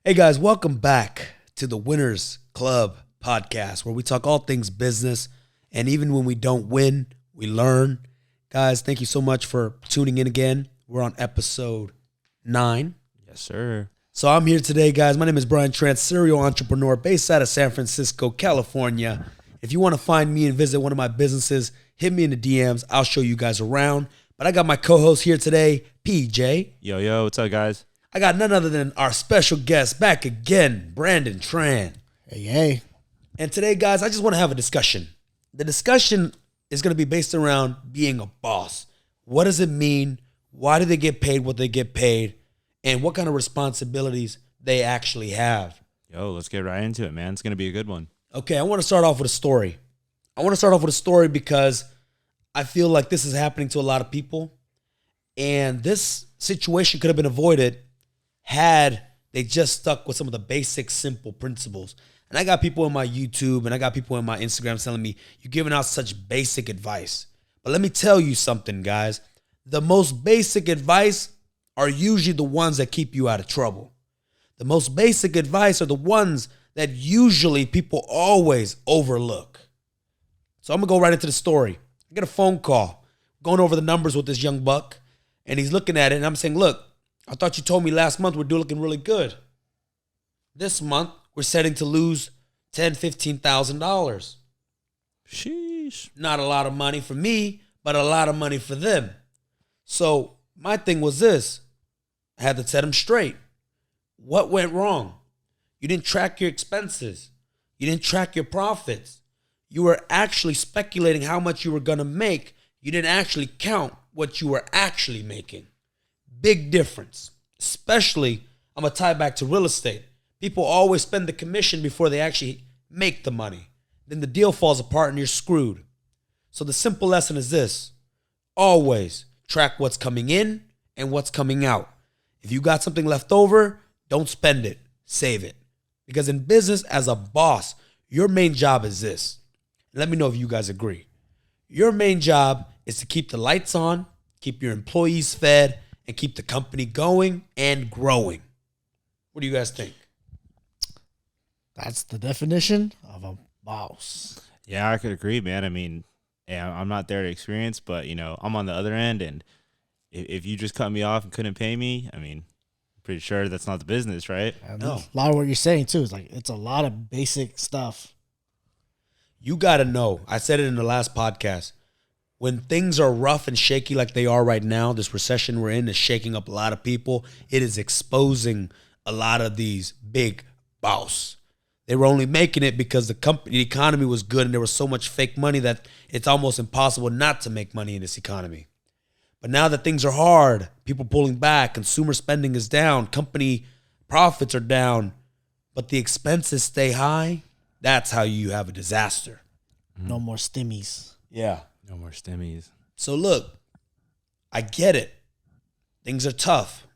Hey guys, welcome back to the Winners Club podcast where we talk all things business, and even when we don't win, we learn. Guys, thank you so much for tuning in again. We're on episode 9. Yes, sir. So I'm here today, guys. My name is Tran, serial entrepreneur based out of San Francisco, California. If you want to find me and visit one of my businesses, hit me in the DMs. I'll show you guys around. But I got my co-host here today, PJ. Yo, what's up, guys? I got none other than our special guest back again, Brandon Tran. Hey. And today, guys, I just want to have a discussion. The discussion is going to be based around being a boss. What does it mean? Why do they get paid what they get paid? And what kind of responsibilities they actually have. Yo, let's get right into it, man. It's going to be a good one. Okay, I want to start off with a story. Because I feel like this is happening to a lot of people. And this situation could have been avoided had they just stuck with some of the basic, simple principles. And I got people in my YouTube and I got people in my Instagram telling me, you're giving out such basic advice. But let me tell you something, guys. The most basic advice are usually the ones that keep you out of trouble. The most basic advice are the ones that usually people always overlook. So I'm going to go right into the story. I get a phone call going over the numbers with this young buck, and he's looking at it, and I'm saying, look, I thought you told me last month we're looking really good. This month, we're setting to lose $10,000, $15,000. Sheesh. Not a lot of money for me, but a lot of money for them. So my thing was this. I had to set them straight. What went wrong? You didn't track your expenses. You didn't track your profits. You were actually speculating how much you were going to make. You didn't actually count what you were actually making. Big difference. Especially, I'm going to tie back to real estate. People always spend the commission before they actually make the money. Then the deal falls apart and you're screwed. So the simple lesson is this. Always track what's coming in and what's coming out. If you got something left over, don't spend it. Save it. Because in business, as a boss, your main job is this. Let me know if you guys agree. Your main job is to keep the lights on, keep your employees fed, and keep the company going and growing. What do you guys think? That's the definition of a boss. Yeah, I could agree, man. I mean, yeah, I'm not there to experience, but, I'm on the other end, and if you just cut me off and couldn't pay me, I mean, I'm pretty sure that's not the business, right? And No. A lot of what you're saying, too, is like it's a lot of basic stuff. You got to know, I said it in the last podcast, when things are rough and shaky like they are right now, this recession we're in is shaking up a lot of people. It is exposing a lot of these big boss. They were only making it because the economy was good and there was so much fake money that it's almost impossible not to make money in this economy. But now that things are hard, people pulling back, consumer spending is down, company profits are down, but the expenses stay high, that's how you have a disaster. No more stimmies. Yeah. No more stimmies. So look, I get it. Things are tough.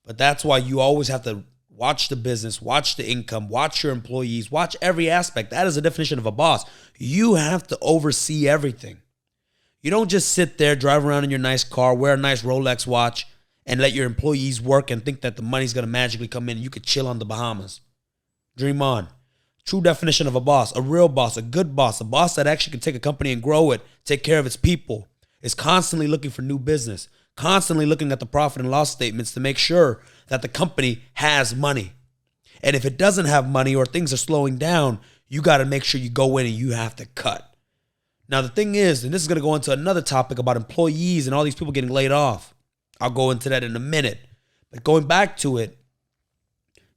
But that's why you always have to watch the business, watch the income, watch your employees, watch every aspect. That is the definition of a boss. You have to oversee everything. You don't just sit there, drive around in your nice car, wear a nice Rolex watch, and let your employees work and think that the money's going to magically come in and you could chill on the Bahamas. Dream on. True definition of a boss, a real boss, a good boss, a boss that actually can take a company and grow it, take care of its people, is constantly looking for new business, constantly looking at the profit and loss statements to make sure that the company has money. And if it doesn't have money or things are slowing down, you got to make sure you go in and you have to cut. Now, the thing is, and this is going to go into another topic about employees and all these people getting laid off. I'll go into that in a minute. But going back to it,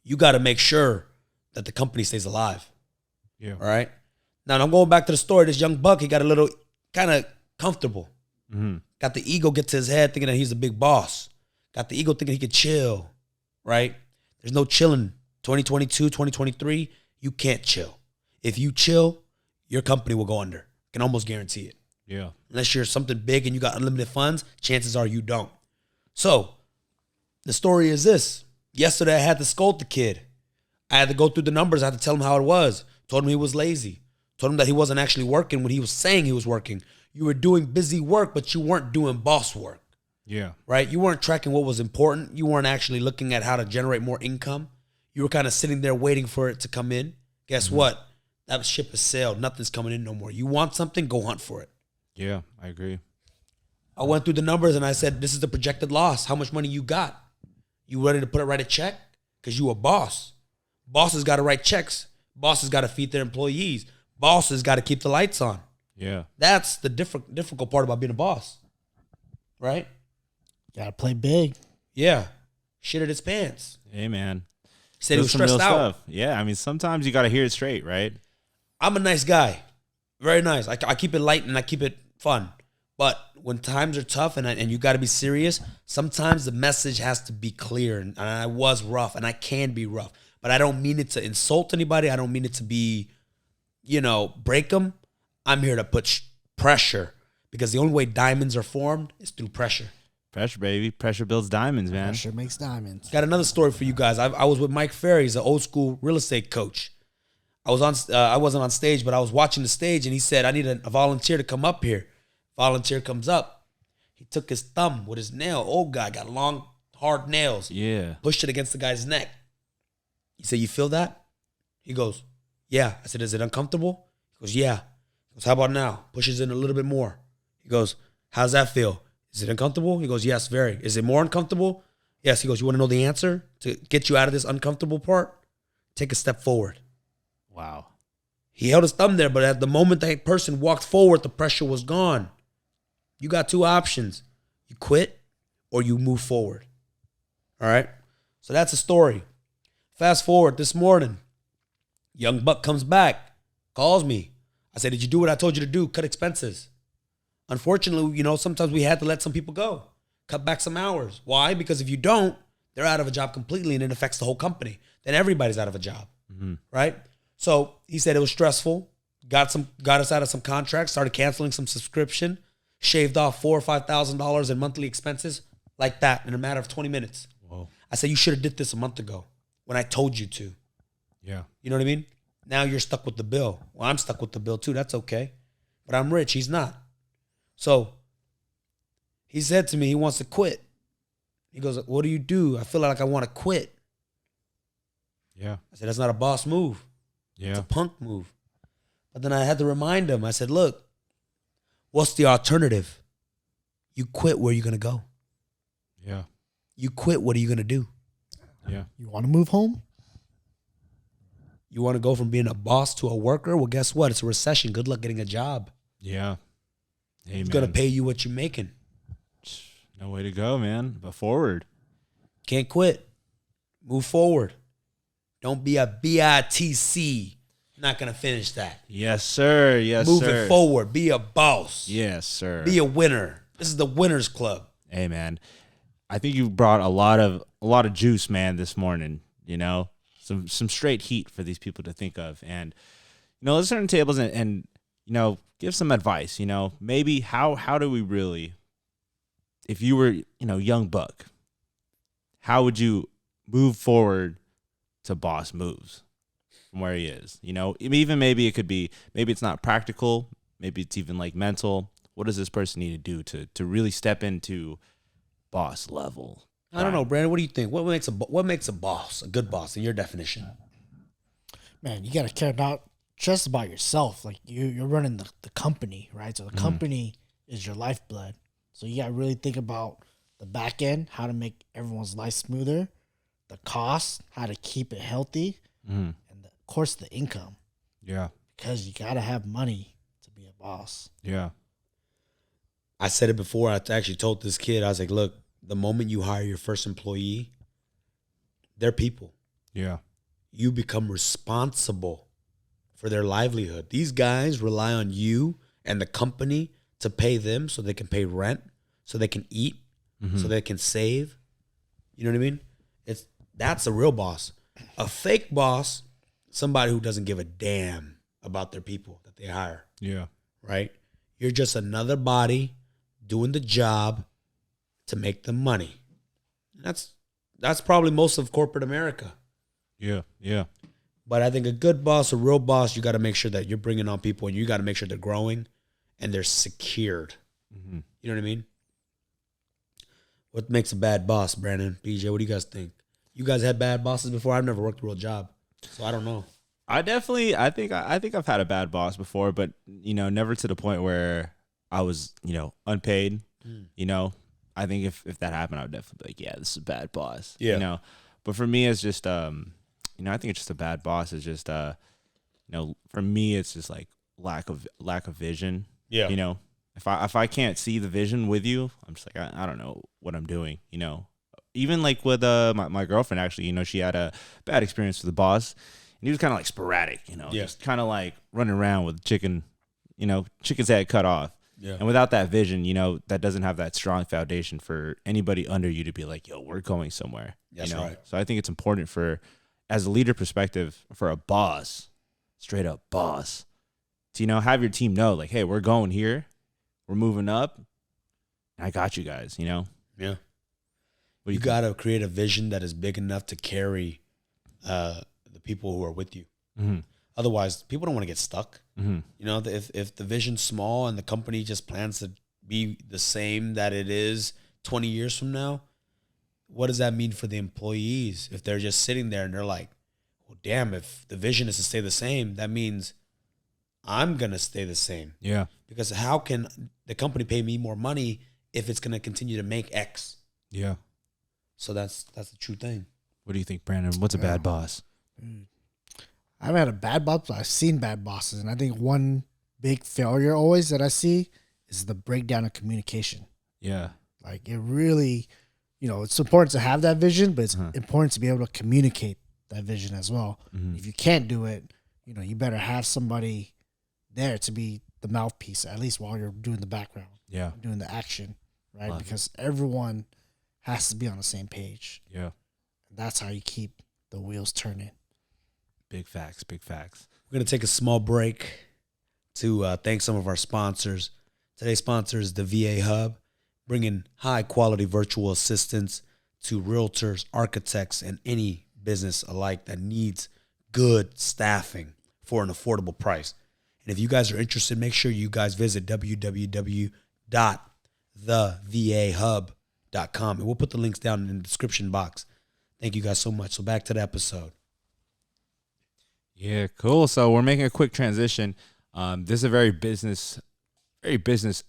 you got to make sure that the company stays alive. Yeah. All right? Now, I'm going back to the story. This young buck, he got a little kind of comfortable. Mm-hmm. Got the ego get to his head thinking that he's a big boss. Got the ego thinking he could chill, right? There's no chilling. 2022, 2023, you can't chill. If you chill, your company will go under. I can almost guarantee it. Yeah. Unless you're something big and you got unlimited funds, chances are you don't. So, the story is this. Yesterday, I had to scold the kid. I had to go through the numbers. I had to tell him how it was. Told him he was lazy. Told him that he wasn't actually working when he was saying he was working. You were doing busy work, but you weren't doing boss work. Yeah. Right? You weren't tracking what was important. You weren't actually looking at how to generate more income. You were kind of sitting there waiting for it to come in. Guess what? That ship has sailed. Nothing's coming in no more. You want something? Go hunt for it. Yeah, I agree. I went through the numbers and I said, this is the projected loss. How much money you got? You ready to write a check? Because you a boss. Bosses got to write checks. Bosses got to feed their employees. Bosses got to keep the lights on. Yeah. That's the difficult part about being a boss. Right? Gotta play big. Yeah. Shit at his pants. Hey, man. He said he was Some real stressed out. stuff. Yeah, I mean, sometimes you got to hear it straight, right? I'm a nice guy. Very nice. I keep it light and I keep it fun. But when times are tough and you got to be serious, sometimes the message has to be clear. And I was rough and I can be rough. But I don't mean it to insult anybody. I don't mean it to be, break them. I'm here to put pressure because the only way diamonds are formed is through pressure. Pressure, baby. Pressure builds diamonds, man. Pressure makes diamonds. Got another story for you guys. I was with Mike Ferry. He's an old school real estate coach. I wasn't on stage, but I was watching the stage, and he said, I need a volunteer to come up here. Volunteer comes up. He took his thumb with his nail. Old guy, got long, hard nails. Yeah. Pushed it against the guy's neck. He said, you feel that? He goes, yeah. I said, is it uncomfortable? He goes, yeah. He goes, how about now? Pushes in a little bit more. He goes, how's that feel? Is it uncomfortable? He goes, yes, very. Is it more uncomfortable? Yes. He goes, you want to know the answer to get you out of this uncomfortable part? Take a step forward. Wow. He held his thumb there, but at the moment that person walked forward, the pressure was gone. You got two options. You quit or you move forward. All right? So that's a story. Fast forward this morning. Young buck comes back, calls me. I said, did you do what I told you to do? Cut expenses. Unfortunately, sometimes we had to let some people go. Cut back some hours. Why? Because if you don't, they're out of a job completely and it affects the whole company. Then everybody's out of a job. Mm-hmm. Right? So he said it was stressful. Got us out of some contracts, started canceling some subscription, shaved off $4,000 or $5,000 in monthly expenses like that in a matter of 20 minutes. Whoa. I said, you should have did this a month ago when I told you to. Yeah. You know what I mean? Now you're stuck with the bill. Well, I'm stuck with the bill too. That's okay. But I'm rich. He's not. So he said to me, he wants to quit. He goes, what do you do? I feel like I want to quit. Yeah. I said, that's not a boss move. Yeah. It's a punk move. But then I had to remind him. I said, look, what's the alternative? You quit, where are you going to go? Yeah. You quit, what are you going to do? Yeah. You want to move home? You want to go from being a boss to a worker? Well, guess what? It's a recession. Good luck getting a job. Yeah. Hey, Who's man. going to pay you what you're making? No way to go, man. But forward. Can't quit. Move forward. Don't be a BITC. Not going to finish that. Yes, sir. Yes, Move sir. it forward. Be a boss. Yes, sir. Be a winner. This is the winners club. Hey, man. I think you brought a lot of juice, man, this morning. Some straight heat for these people to think of, and let's turn the tables and give some advice. Maybe how do we really, if you were young buck, how would you move forward to boss moves from where he is? Even maybe it could be, maybe it's not practical, maybe it's even like mental. What does this person need to do to really step into boss level? I don't know, Brandon. What do you think? What makes a boss, a good boss, in your definition? Man, you got to care not just about yourself. Like you're running the company, right? So the company is your lifeblood. So you got to really think about the back end, how to make everyone's life smoother, the cost, how to keep it healthy, and of course the income. Yeah. Because you got to have money to be a boss. Yeah. I said it before. I actually told this kid, I was like, look, the moment you hire your first employee, they're people. Yeah. You become responsible for their livelihood. These guys rely on you and the company to pay them so they can pay rent, so they can eat, so they can save. You know what I mean? That's a real boss. A fake boss, somebody who doesn't give a damn about their people that they hire. Yeah. Right? You're just another body doing the job to make them money. That's probably most of corporate America. Yeah. Yeah. But I think a good boss, a real boss, you got to make sure that you're bringing on people and you got to make sure they're growing and they're secured. You know what I mean? What makes a bad boss, Brandon? BJ, what do you guys think? You guys had bad bosses before? I've never worked a real job, so I don't know. I think I've had a bad boss before, but never to the point where I was, unpaid. I think if that happened, I would definitely be like, yeah, this is a bad boss. Yeah. But for me, it's just, I think it's just a bad boss. It's just, for me, it's just like lack of vision. Yeah. If I can't see the vision with you, I'm just like, I don't know what I'm doing. Even like with my girlfriend, actually, she had a bad experience with the boss. And he was kind of like sporadic, just kind of like running around with chicken's head cut off. Yeah. And without that vision, that doesn't have that strong foundation for anybody under you to be like, yo, we're going somewhere. That's right. So I think it's important as a leader perspective, for a boss, straight up boss, to, have your team know like, hey, we're going here. We're moving up. I got you guys, Yeah. You got to create a vision that is big enough to carry the people who are with you. Mm-hmm. Otherwise, people don't want to get stuck. Mm-hmm. If the vision's small and the company just plans to be the same that it is 20 years from now, what does that mean for the employees? If they're just sitting there and they're like, well, damn, if the vision is to stay the same, that means I'm going to stay the same. Yeah. Because how can the company pay me more money if it's going to continue to make X? Yeah. So that's the true thing. What do you think, Brandon? What's a bad boss? I haven't had a bad boss, but I've seen bad bosses. And I think one big failure always that I see is the breakdown of communication. Yeah. Like it really, it's important to have that vision, but it's important to be able to communicate that vision as well. Mm-hmm. If you can't do it, you better have somebody there to be the mouthpiece, at least while you're doing the background. Yeah. Doing the action, right? Love because everyone has to be on the same page. Yeah. That's how you keep the wheels turning. Big facts, big facts. We're going to take a small break to thank some of our sponsors. Today's sponsor is the VA Hub, bringing high-quality virtual assistants to realtors, architects, and any business alike that needs good staffing for an affordable price. And if you guys are interested, make sure you guys visit www.thevahub.com. And we'll put the links down in the description box. Thank you guys so much. So back to the episode. Yeah, cool. So we're making a quick transition. This is a very business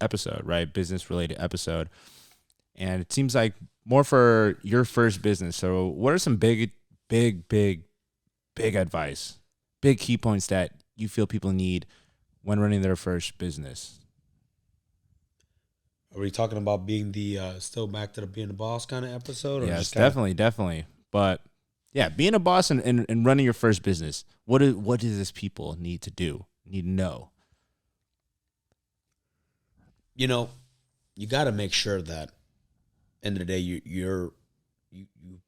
episode, right? Business related episode. And it seems like more for your first business. So what are some big advice, big key points that you feel people need when running their first business? Are we talking about being the still back to the being the boss kind of episode? Or Yes, definitely. But yeah, being a boss and running your first business, what does this people need to do, need to know? You got to make sure that end of the day you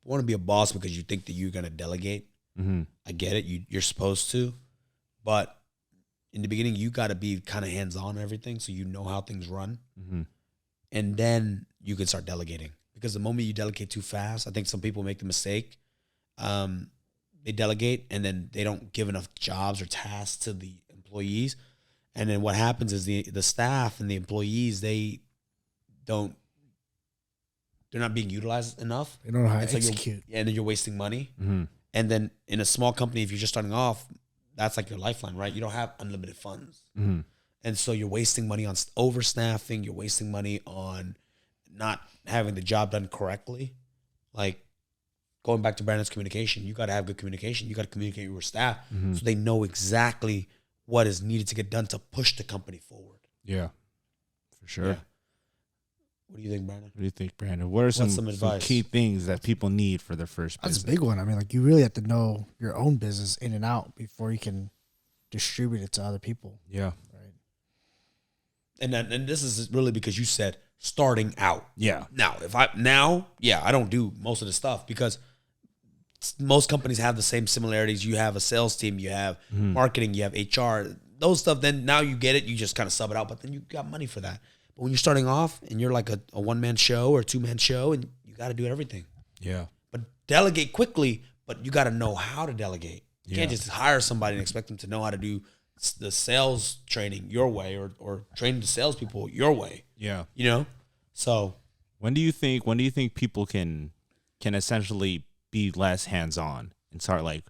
want to be a boss because you think that you're going to delegate. Mm-hmm. I get it. You're supposed to, but in the beginning, you got to be kind of hands-on on everything so you know how things run. Mm-hmm. And then you can start delegating. Because the moment you delegate too fast, I think some people make the mistake. They delegate and then they don't give enough jobs or tasks to the employees. And then what happens is the staff and the employees, they're not being utilized enough. They don't know how And to so execute. and then you're wasting money. Mm-hmm. And then in a small company, if you're just starting off, that's like your lifeline, right? You don't have unlimited funds. Mm-hmm. And so you're wasting money on overstaffing. You're wasting money on not having the job done correctly. Like going back to Brandon's communication, you got to have good communication. You got to communicate with your staff so they know exactly what is needed to get done to push the company forward. Yeah, for sure. Yeah. What do you think, Brandon? What do you think, Brandon? What are some advice? key things that people need for their first business? That's a big one. I mean, like you really have to know your own business in and out before you can distribute it to other people. Yeah. Right. And this is really because you said starting out. Yeah. Now, I don't do most of the stuff because most companies have the same similarities. You have a sales team, you have marketing, you have HR, those stuff. Then now you get it, you just kind of sub it out, but then you got money for that. But when you're starting off and you're like a one-man show or two-man show and you got to do everything. Yeah. But delegate quickly, but you got to know how to delegate. You can't just hire somebody and expect them to know how to do the sales training your way or train the salespeople your way. Yeah. So when do you think people can essentially be less hands-on and start like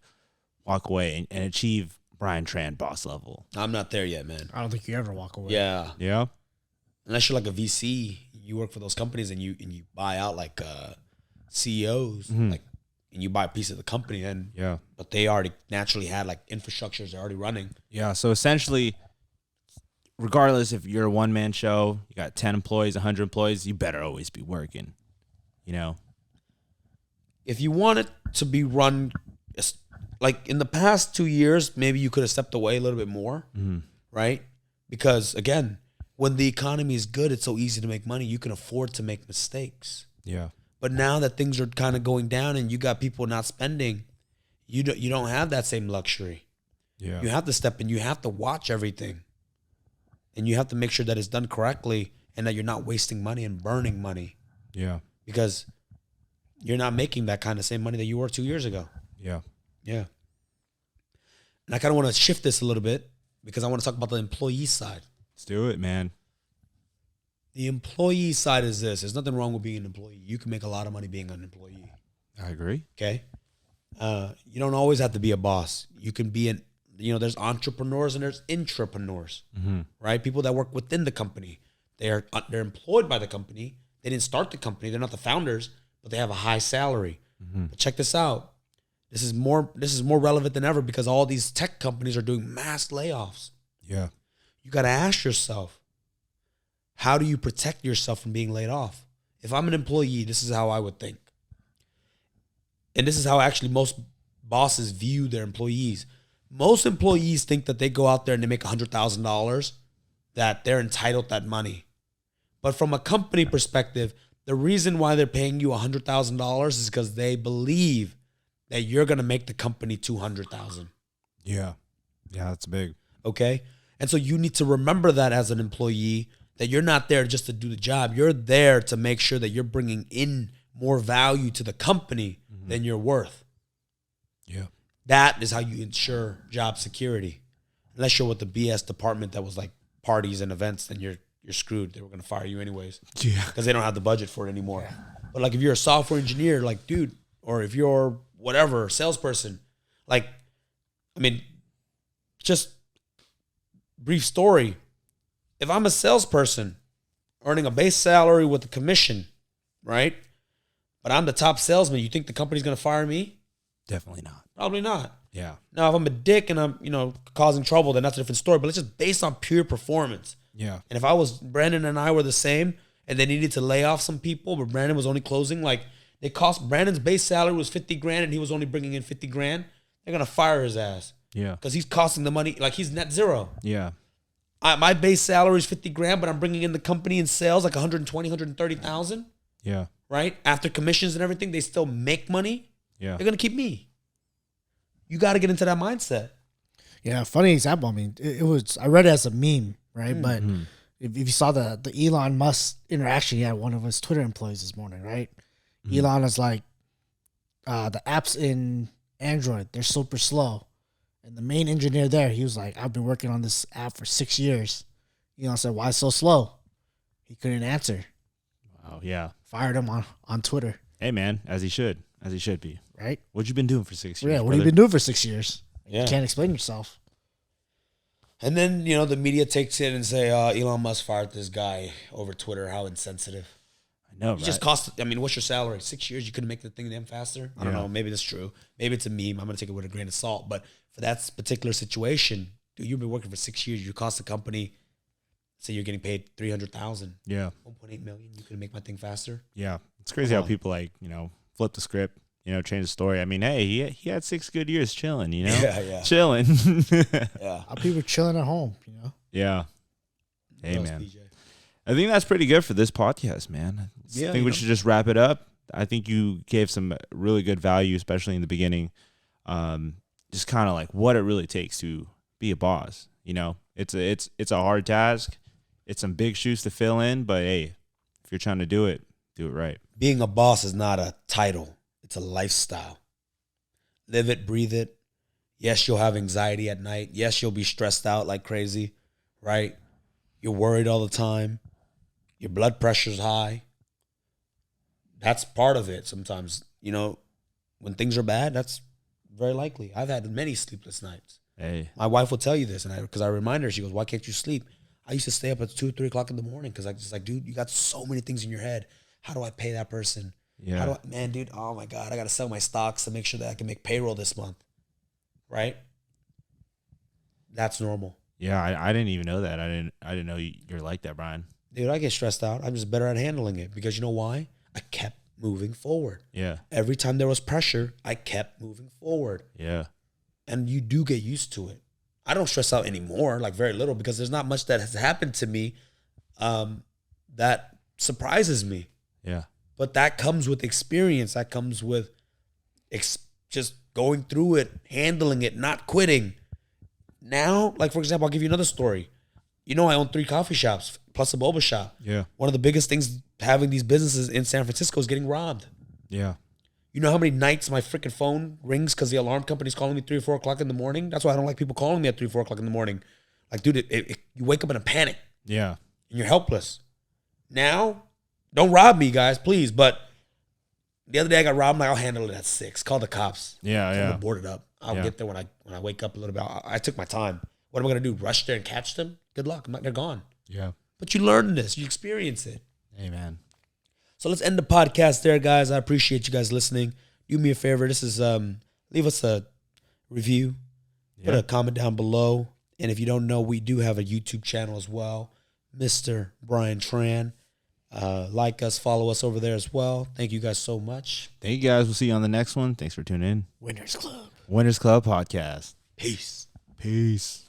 walk away and achieve Brian Tran boss level? I'm not there yet, man. I don't think you ever walk away. Yeah. Yeah. Unless you're like a VC, you work for those companies and you buy out like CEOs, like, and you buy a piece of the company, and Yeah. but they already naturally had like infrastructures they're already running. Yeah. So essentially, regardless if you're a one-man show, you got 10 employees, 100 employees, you better always be working, you know? If you want it to be run, like in the past 2 years, maybe you could have stepped away a little bit more, right? Because again, when the economy is good, it's so easy to make money. You can afford to make mistakes. Yeah. But now that things are kind of going down and you got people not spending, you don't have that same luxury. Yeah. You have to step in. You have to watch everything. And you have to make sure that it's done correctly and that you're not wasting money and burning money, Yeah. because you're not making that kind of same money that you were 2 years ago. Yeah. Yeah. And I kind of want to shift this a little bit because I want to talk about the employee side. Let's do it, man. The employee side is this. There's nothing wrong with being an employee. You can make a lot of money being an employee. I agree. Okay? You don't always have to be a boss. You can be there's entrepreneurs and there's intrapreneurs, right? People that work within the company. They're employed by the company. They didn't start the company. They're not the founders, but they have a high salary. But check this out. This is more relevant than ever because all these tech companies are doing mass layoffs. Yeah. You got to ask yourself, how do you protect yourself from being laid off? If I'm an employee, this is how I would think. And this is how actually most bosses view their employees. Most employees think that they go out there and they make $100,000, that they're entitled to that money. But from a company perspective, the reason why they're paying you $100,000 is because they believe that you're going to make the company $200,000. Yeah. Yeah, that's big. Okay? And so you need to remember that as an employee, that you're not there just to do the job. You're there to make sure that you're bringing in more value to the company than you're worth. Yeah. That is how you ensure job security. Unless you're with the BS department that was like parties and events, then you're screwed. They were going to fire you anyways. Yeah. Because they don't have the budget for it anymore. Yeah. But like if you're a software engineer, like dude, or if you're whatever, salesperson, like, I mean, just brief story. If I'm a salesperson earning a base salary with a commission, right? But I'm the top salesman, you think the company's going to fire me? Definitely not. Probably not. Yeah. Now, if I'm a dick and I'm, causing trouble, then that's a different story. But it's just based on pure performance. Yeah. And if I was, Brandon and I were the same, and they needed to lay off some people, but Brandon was only closing, Brandon's base salary was 50 grand and he was only bringing in 50 grand. They're going to fire his ass. Yeah. Because he's costing the money, like he's net zero. Yeah. My base salary is 50 grand, but I'm bringing in the company in sales like 120, 130,000. Yeah. Right? After commissions and everything, they still make money. Yeah. They're going to keep me. You got to get into that mindset. Yeah, funny example. I mean, it was, I read it as a meme, right? But if you saw the Elon Musk interaction he had with one of his Twitter employees this morning, right? Elon is like, the apps in Android, they're super slow. And the main engineer there, he was like, I've been working on this app for 6 years. Elon said, why so slow? He couldn't answer. Wow. Yeah. Fired him on Twitter. Hey, man, as he should be. Right? What you been doing for 6 years? Yeah, what brother? have you been doing for 6 years? Yeah. You can't explain yourself. And then, the media takes it and say, Elon Musk fired this guy over Twitter. How insensitive. I know, It right? just cost, what's your salary? 6 years, you couldn't make the thing damn faster? I don't know. Maybe that's true. Maybe it's a meme. I'm going to take it with a grain of salt. But for that particular situation, dude, you've been working for 6 years. You cost the company, say you're getting paid $300,000. Yeah. 1.8 million. You couldn't make my thing faster? Yeah. It's crazy how people flip the script, change the story. I mean, hey, he had 6 good years chilling, Yeah. Chilling. Yeah. People chilling at home, Yeah. Hey, What else, man. PJ? I think that's pretty good for this podcast, man. Yeah, I think we should just wrap it up. I think you gave some really good value, especially in the beginning. Just kind of like what it really takes to be a boss. It's a hard task. It's some big shoes to fill in, but hey, if you're trying to do it right. Being a boss is not a title. It's a lifestyle. Live it, breathe it. Yes, you'll have anxiety at night. Yes, you'll be stressed out like crazy, right? You're worried all the time. Your blood pressure's high. That's part of it sometimes, when things are bad, that's very likely. I've had many sleepless nights. Hey. My wife will tell you this, and because I remind her, she goes, "Why can't you sleep?" I used to stay up at 2 or 3 o'clock in the morning because I just like, dude, you got so many things in your head. How do I pay that person? Yeah. How do I, man, dude? Oh my God, I got to sell my stocks to make sure that I can make payroll this month. Right? That's normal. Yeah, I didn't even know that. I didn't know you're like that, Brian. Dude, I get stressed out. I'm just better at handling it because you know why? I kept moving forward. Yeah. Every time there was pressure, I kept moving forward. Yeah. And you do get used to it. I don't stress out anymore, like very little, because there's not much that has happened to me that surprises me. Yeah. But that comes with experience. That comes with just going through it, handling it, not quitting. Now, like for example, I'll give you another story. You know, I own 3 coffee shops plus a boba shop. Yeah. One of the biggest things having these businesses in San Francisco is getting robbed. Yeah. You know how many nights my freaking phone rings because the alarm company's calling me 3 or 4 o'clock in the morning? That's why I don't like people calling me at 3 or 4 o'clock in the morning. Like, dude, you wake up in a panic. Yeah. And you're helpless. Now, don't rob me, guys, please. But the other day I got robbed. I'm like, I'll handle it at 6. Call the cops. Yeah. I'm Yeah. gonna board it up. I'll get there when I wake up a little bit. I took my time. What am I gonna do? Rush there and catch them? Good luck. They're gone. Yeah. But you learn this. You experience it. Hey, man. So let's end the podcast there, guys. I appreciate you guys listening. Do me a favor. This is leave us a review. Put a comment down below. And if you don't know, we do have a YouTube channel as well, Mr. Brian Tran. Like us, follow us over there as well. Thank you guys so much. Thank you guys. We'll see you on the next one. Thanks for tuning in. Winners Club. Winners Club Podcast. Peace. Peace.